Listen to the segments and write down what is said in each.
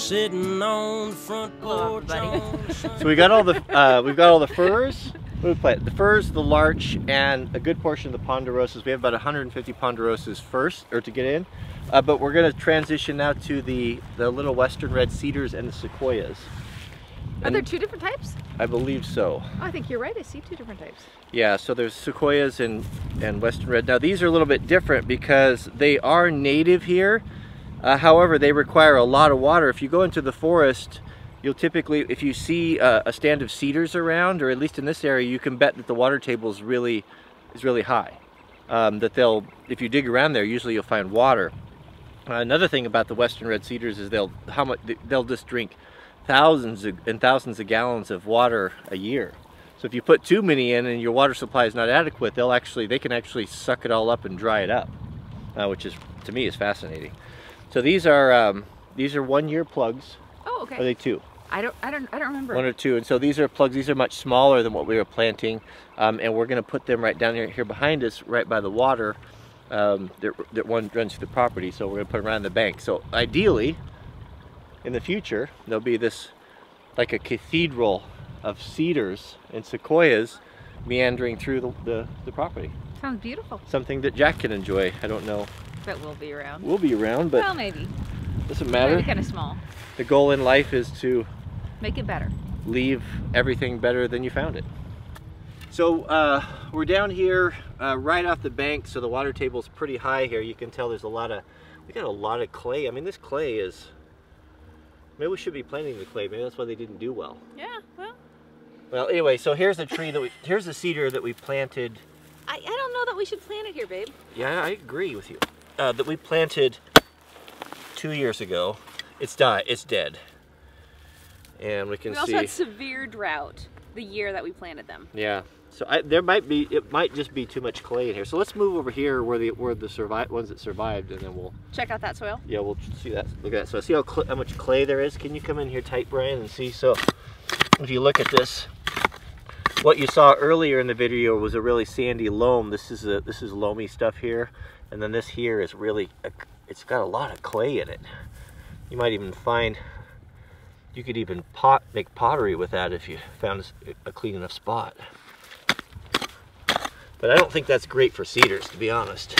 sitting on the front porch. So we got all the we've got all the firs. What did we plant? The firs, the larch, and a good portion of the ponderosas. We have about 150 ponderosas first, or to get in. But we're going to transition now to the little western red cedars and the sequoias. Are there two different types? I believe so. Oh, I think you're right. I see two different types. Yeah, so there's sequoias and western red. Now these are a little bit different because they are native here. However, they require a lot of water. If you go into the forest, you'll typically, if you see a stand of cedars around, or at least in this area, you can bet that the water table is really high. If you dig around there, usually you'll find water. Another thing about the western red cedars is they'll just drink thousands and thousands of gallons of water a year. So if you put too many in and your water supply is not adequate, they can actually suck it all up and dry it up, which is, to me, is fascinating. So these are 1 year plugs. Oh, okay. Or are they two? I don't remember. 1 or 2. And so these are plugs. These are much smaller than what we were planting, and we're going to put them right down here behind us, right by the water. That one runs through the property, so we're going to put them around the bank. So ideally, in the future, there'll be this, like a cathedral of cedars and sequoias meandering through the property. Sounds beautiful. Something that Jack can enjoy. I don't know. But we'll be around. We'll be around, but well, maybe. Doesn't matter. Maybe kind of small. The goal in life is to make it better. Leave everything better than you found it. So we're down here right off the bank, so the water table's pretty high here. You can tell there's we got a lot of clay. I mean, this clay is, maybe we should be planting the clay. Maybe that's why they didn't do well. Yeah, well. Well, anyway, so here's the tree here's the cedar that we planted. I don't know that we should plant it here, babe. Yeah, I agree with you. That we planted 2 years ago. It's dead. And we also had severe drought the year that we planted them. Yeah. So it might just be too much clay in here. So let's move over here where the ones that survived, and then we'll check out that soil. Yeah, we'll see that. Look at that. So see how much clay there is. Can you come in here tight, Brian, and see? So if you look at this, what you saw earlier in the video was a really sandy loam. This is loamy stuff here, and then this here is really it's got a lot of clay in it. You might even find you could even make pottery with that if you found a clean enough spot. But I don't think that's great for cedars, to be honest.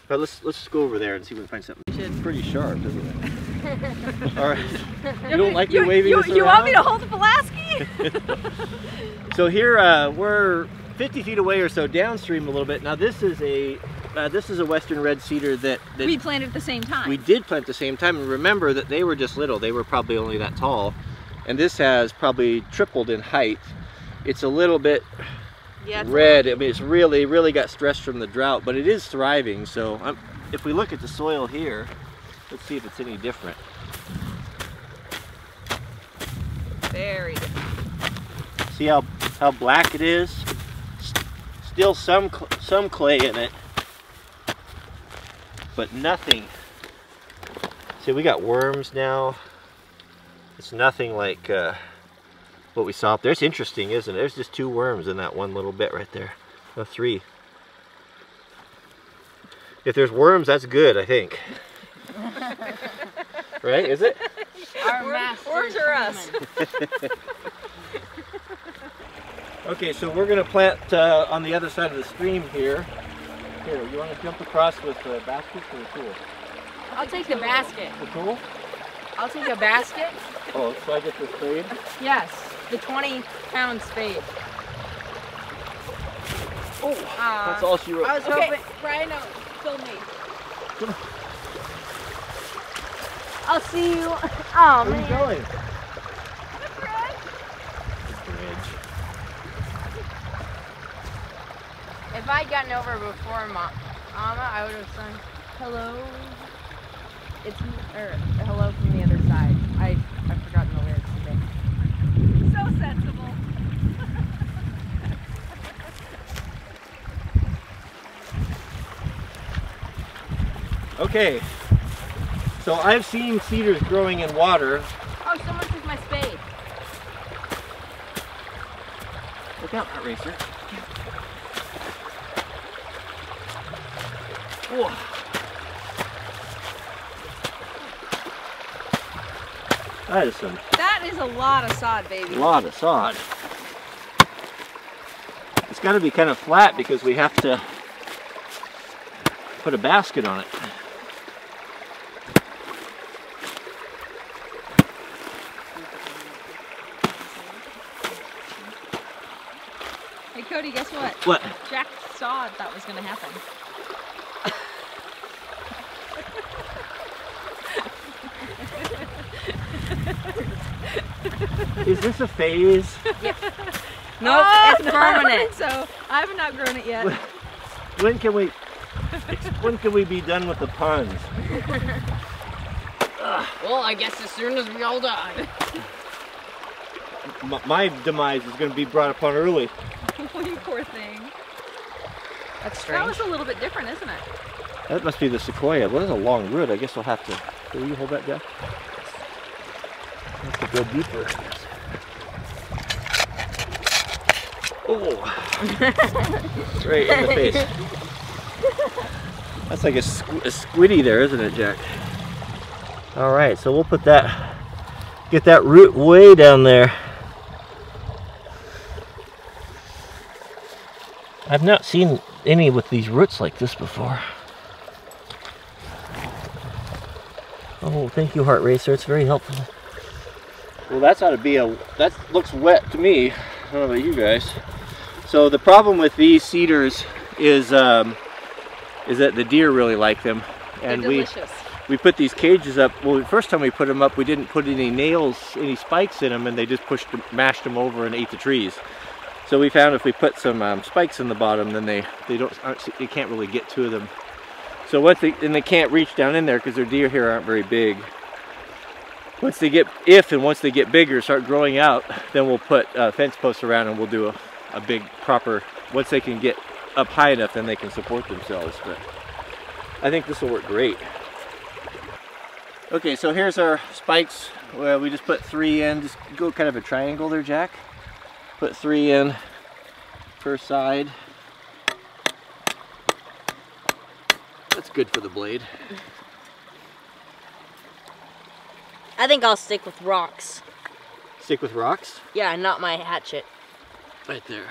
But let's go over there and see if we can find something. It's pretty sharp, isn't it? All right. You don't like me waving this around? You want me to hold the Pulaski? So here we're 50 feet away or so downstream a little bit. Now this is a western red cedar that we planted at the same time. We did plant at the same time, and remember that they were just little. They were probably only that tall, and this has probably tripled in height. It's a little bit red. I mean, it's really got stressed from the drought, but it is thriving. So if we look at the soil here, let's see if it's any different. Very different. See how black it is? Still some clay in it, but nothing. See, we got worms now. It's nothing like what we saw up there. It's interesting, isn't it? There's just 2 worms in that one little bit right there. No, 3. If there's worms, that's good, I think. Right? Is it? Worms are us. Okay, so we're going to plant on the other side of the stream here. Here, you want to jump across with the basket or the tool? I'll take the basket. The tool? I'll take a basket. Oh, so I get the spade? Yes, the 20-pound spade. Oh, that's all she wrote. I was hoping, Brian, no, film me. Come on. I'll see you. Oh, Where man. are you going? The bridge. The bridge. If I'd gotten over before Mama, I would have sung hello. Hello from the other side. I've forgotten the lyrics today. So sensible. Okay, so I've seen cedars growing in water. Oh, someone took my spade. Look out, that racer. Whoa. That is some. That is a lot of sod, baby. A lot of sod. It's got to be kind of flat because we have to put a basket on it. Hey Cody, guess what? What? Jack saw that was going to happen. Is this a phase? Yep. Nope, it's no, permanent. I don't think so I haven't outgrown it yet. When can we be done with the puns? Well, I guess as soon as we all die. My demise is going to be brought upon early. You poor thing. That's That strange. was a little bit different, isn't it? That must be the sequoia. Well, that's a long root. I guess we'll have to. Will you hold that, Jeff? Have to go deeper. Oh! Right in the face. That's like a squiddy there, isn't it, Jack? All right, so we'll put that. Get that root way down there. I've not seen any with these roots like this before. Oh, thank you, Heart Racer. It's very helpful. Well, that's ought to be that looks wet to me. I don't know about you guys. So the problem with these cedars is that the deer really like them, and They're delicious. we put these cages up. Well, the first time we put them up, we didn't put any nails, any spikes in them, and they just mashed them over and ate the trees. So we found if we put some spikes in the bottom, then they can't really get to them. So once they can't reach down in there because their deer here aren't very big. Once they get bigger, start growing out, then we'll put fence posts around and we'll do a big proper. Once they can get up high enough, then they can support themselves. But I think this will work great. Okay, so here's our spikes. Well, we just put 3 in. Just go kind of a triangle there, Jack. Put 3 in per side. That's good for the blade. I think I'll stick with rocks. Stick with rocks? Yeah, not my hatchet. Right there.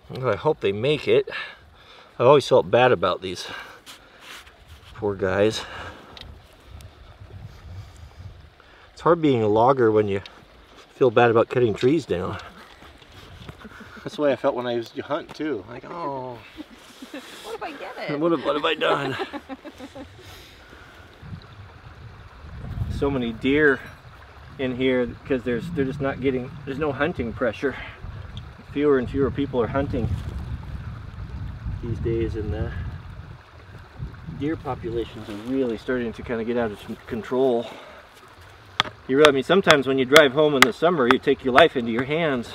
Well, I hope they make it. I've always felt bad about these poor guys. It's hard being a logger when you feel bad about cutting trees down. That's the way I felt when I used to hunt too. Like, oh. What if I get it? What have I done? So many deer in here because they're just not getting, there's no hunting pressure. Fewer and fewer people are hunting these days, and the deer populations are really starting to kind of get out of control. I mean, sometimes when you drive home in the summer, you take your life into your hands.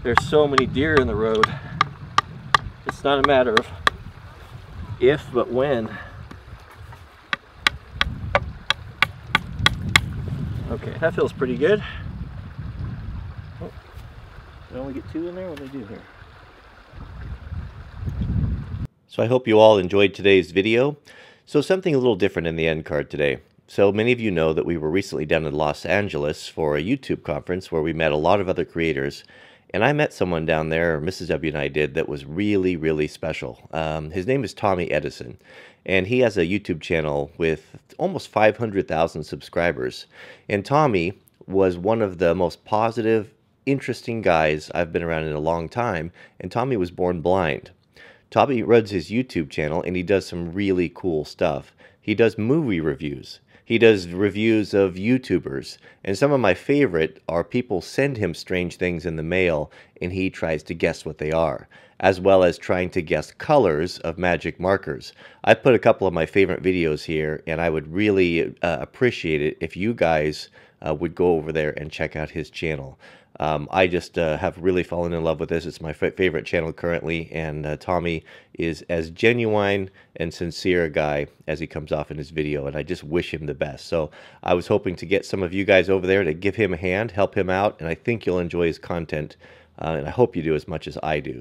There's so many deer in the road. It's not a matter of if, but when. Okay, that feels pretty good. Oh, did I only get 2 in there? What did I do here? So I hope you all enjoyed today's video. So something a little different in the end card today. So many of you know that we were recently down in Los Angeles for a YouTube conference where we met a lot of other creators. And I met someone down there, or Mrs. W and I did, that was really, really special. His name is Tommy Edison, and he has a YouTube channel with almost 500,000 subscribers. And Tommy was one of the most positive, interesting guys I've been around in a long time, and Tommy was born blind. Tommy runs his YouTube channel, and he does some really cool stuff. He does movie reviews. He does reviews of YouTubers, and some of my favorite are people send him strange things in the mail and he tries to guess what they are, as well as trying to guess colors of magic markers. I put a couple of my favorite videos here, and I would really appreciate it if you guys would go over there and check out his channel. I just have really fallen in love with this. It's my favorite channel currently, and Tommy is as genuine and sincere a guy as he comes off in his video, and I just wish him the best. So I was hoping to get some of you guys over there to give him a hand, help him out, and I think you'll enjoy his content, and I hope you do as much as I do.